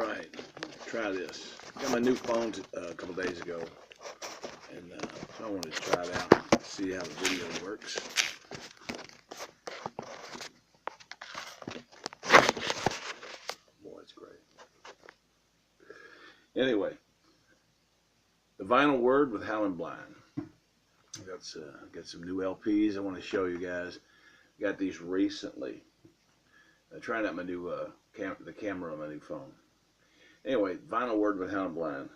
right, try this. Got my new phone a couple days ago, and so I wanted to try it out, see how the video works. Boy, it's great. Anyway, the Vinyl Word with Howlinblind. Got some new LPs I want to show you guys. Got these recently. Trying out my new the camera on my new phone. Anyway, Vinyl Word with Howlinblind.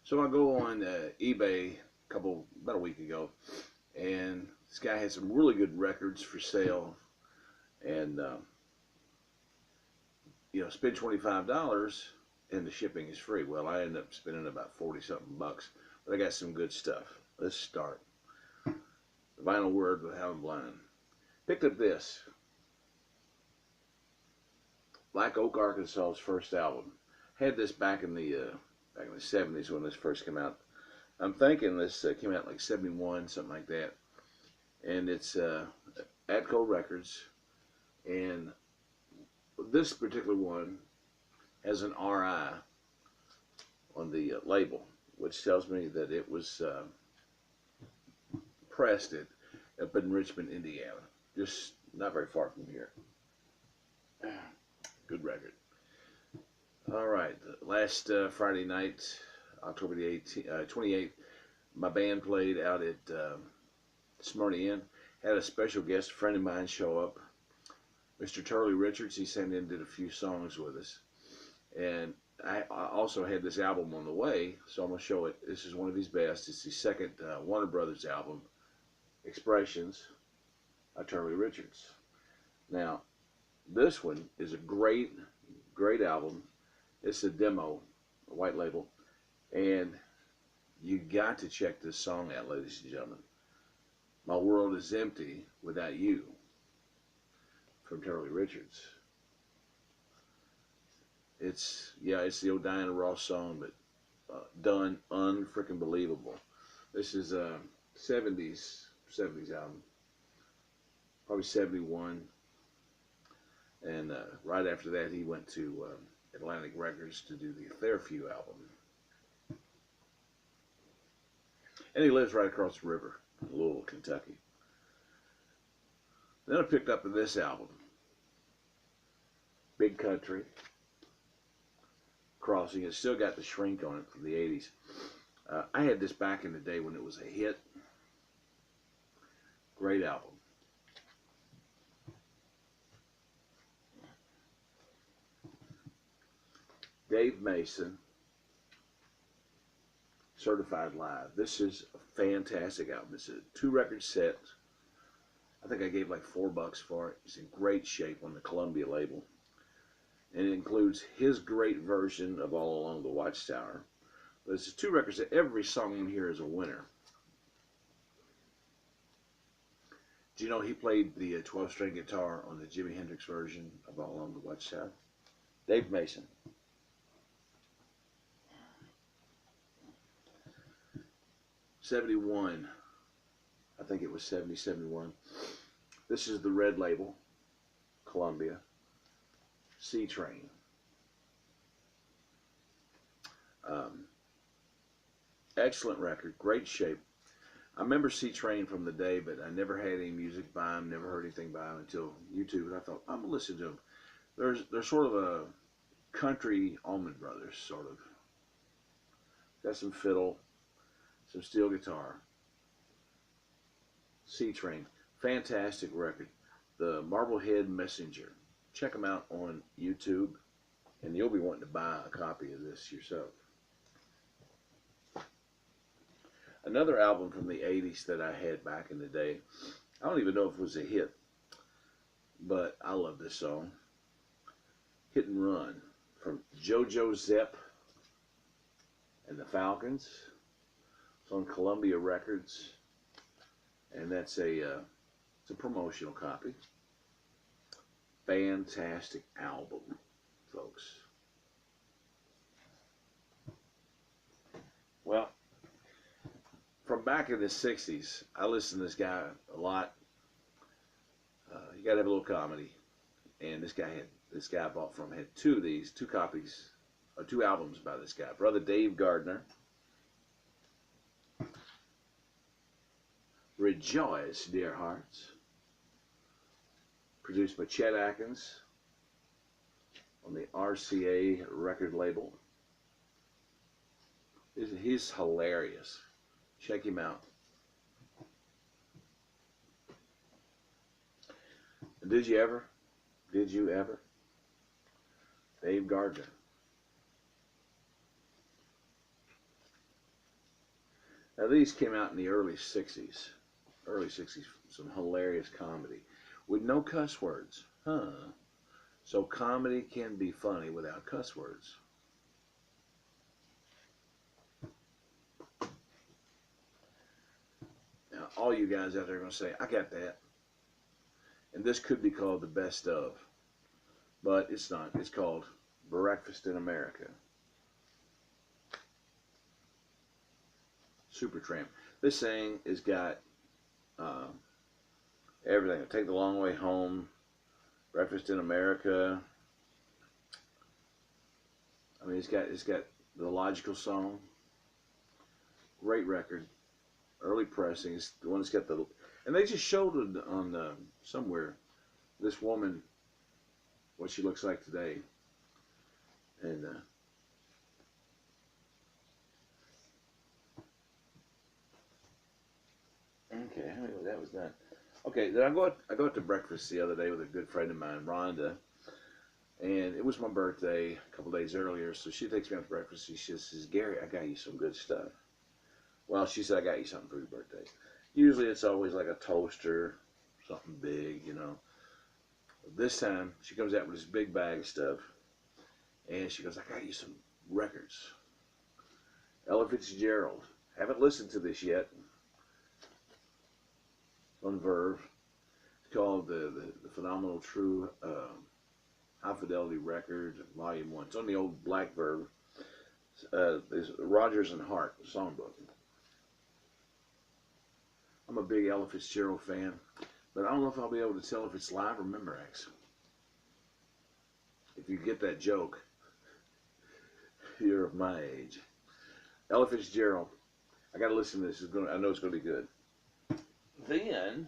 So I go on eBay about a week ago, and this guy had some really good records for sale, and spend $25 and the shipping is free. Well, I ended up spending about 40-something bucks, but I got some good stuff. Let's start. The Vinyl Word with Howlinblind. Picked up this. Black Oak, Arkansas's first album. Had this back in the 70s when this first came out. I'm thinking this came out like 71, something like that. And it's Atco Records. And this particular one has an RI on the label, which tells me that it was pressed up in Richmond, Indiana. Just not very far from here. Good record. All right, last Friday night, October the 28th, my band played out at Smyrna Inn. Had a special guest, a friend of mine, show up. Mr. Turley Richards. He sent in and did a few songs with us. And I also had this album on the way, so I'm going to show it. This is one of his best. It's the second Warner Brothers album, Expressions, by Turley Richards. Now, this one is a great album. It's a demo, a white label, and you got to check this song out, ladies and gentlemen. My World is Empty Without You, from Turley Richards. It's the old Diana Ross song, but done unfreaking believable. This is a 70s album, probably 71. And right after that, he went to Atlantic Records to do the Fairview album. And he lives right across the river in Louisville, Kentucky. Then I picked up this album, Big Country Crossing. It's still got the shrink on it from the 80s. I had this back in the day when it was a hit. Great album. Dave Mason, Certified Live. This is a fantastic album. It's a 2-record set. I think I gave like $4 for it. It's in great shape on the Columbia label. And it includes his great version of All Along the Watchtower. But it's a 2 records that every song in here is a winner. Do you know he played the 12-string guitar on the Jimi Hendrix version of All Along the Watchtower? Dave Mason. '71, I think it was 70, 71. This is the red label, Columbia, C Train. Excellent record, great shape. I remember C Train from the day, but I never had any music by him, never heard anything by him until YouTube, and I thought, I'm going to listen to him. They're sort of a country Allman Brothers, sort of. Got some fiddle, some steel guitar. C Train, fantastic record. The Marblehead Messenger. Check them out on YouTube, and you'll be wanting to buy a copy of this yourself. Another album from the 80s that I had back in the day. I don't even know if it was a hit, but I love this song. Hit and Run, from JoJo Zepp and the Falcons. It's on Columbia Records, and that's it's a promotional copy. Fantastic album, folks. Well, from back in the 60s, I listened to this guy a lot. You gotta have a little comedy, and this guy I bought from had two copies 2 albums by this guy, Brother Dave Gardner. Rejoice, Dear Hearts, produced by Chet Atkins on the RCA record label. He's hilarious. Check him out. Did you ever? Dave Gardner. Now these came out in the early 60s. Some hilarious comedy with no cuss words. So comedy can be funny without cuss words. Now all you guys out there are going to say, I got that. And this could be called the best of. But it's not. It's called Breakfast in America. Supertramp. This thing has got everything. Take the Long Way Home, Breakfast in America. I mean, it's got the Logical Song. Great record. Early pressings. The one that's got the, and they just showed it on somewhere. This woman, what she looks like today, and okay, anyway, that was that. Okay, then I go out to breakfast the other day with a good friend of mine, Rhonda, and it was my birthday a couple days earlier, so she takes me out to breakfast. She says, Gary, I got you some good stuff. Well, she said, I got you something for your birthday. Usually it's always like a toaster, something big, you know. This time, she comes out with this big bag of stuff, and she goes, I got you some records. Ella Fitzgerald. Haven't listened to this yet. On Verve. It's called the Phenomenal True High Fidelity Record, Volume 1. It's on the old black Verve. There's Rodgers and Hart songbook. I'm a big Ella Fitzgerald fan, but I don't know if I'll be able to tell if it's live or Memorex. If you get that joke, you're of my age. Ella Fitzgerald. I got to listen to this. I know it's going to be good. Then,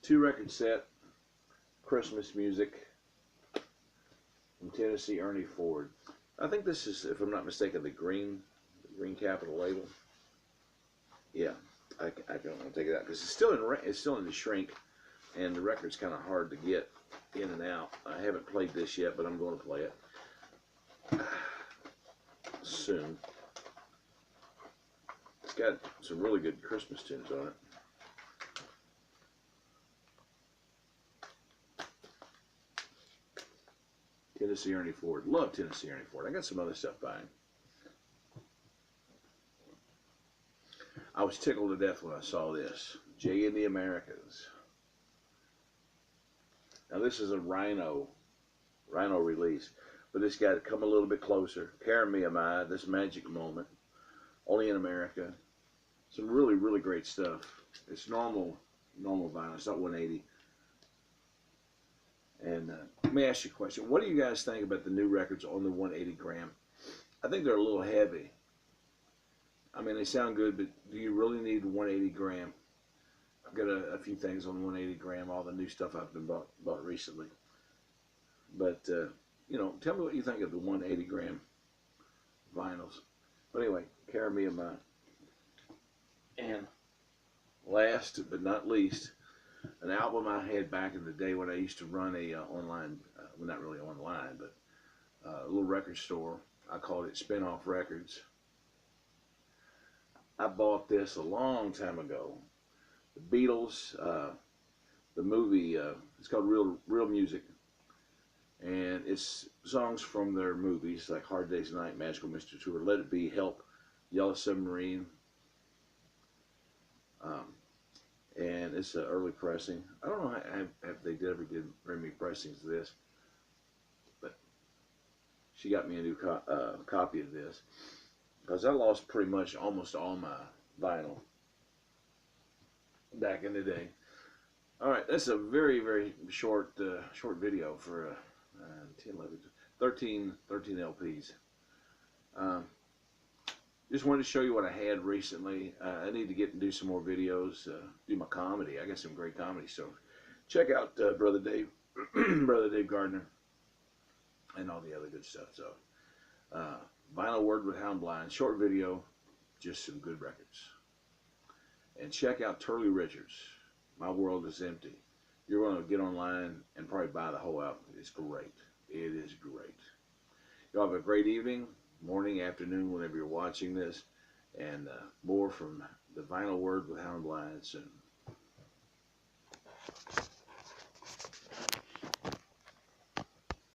2-record set, Christmas music from Tennessee Ernie Ford. I think this is, if I'm not mistaken, the Green Capital label. Yeah, I don't want to take it out because it's still in the shrink, and the record's kind of hard to get in and out. I haven't played this yet, but I'm going to play it soon. It's got some really good Christmas tunes on it. Tennessee Ernie Ford. Love Tennessee Ernie Ford. I got some other stuff by him. I was tickled to death when I saw this. Jay and the Americans. Now this is a Rhino release, but it's got to come a little bit closer. Carry Me Am I, This Magic Moment. Only in America. Some really, really great stuff. It's normal vinyl. It's not 180. And let me ask you a question. What do you guys think about the new records on the 180 gram? I think they're a little heavy. I mean, they sound good, but do you really need 180 gram? I've got a few things on 180 gram, all the new stuff I've been bought recently. But, you know, tell me what you think of the 180 gram vinyls. But anyway, Carry Me Am I. And last but not least, an album I had back in the day when I used to run a online, well, not really online, but a little record store. I called it Spinoff Records. I bought this a long time ago. The Beatles, the movie, it's called Real Music. And it's songs from their movies like Hard Day's Night, Magical Mystery Tour, Let It Be, Help, Yellow Submarine. And it's an early pressing. I don't know if they ever did very many pressings of this, but she got me a new copy of this because I lost pretty much almost all my vinyl back in the day. All right, that's a very, very short video for 10, 11, 13 LPs. Um, just wanted to show you what I had recently. I need to get and do some more videos, do my comedy. I got some great comedy, so check out Brother Dave, Brother Dave Gardner, and all the other good stuff. So, Vinyl Word with Howlinblind, short video, just some good records. And check out Turley Richards, My World Is Empty. You're going to get online and probably buy the whole album. It's great. It is great. Y'all have a great evening, morning, afternoon, whenever you're watching this. And more from the Vinyl Word with Howlinblind soon.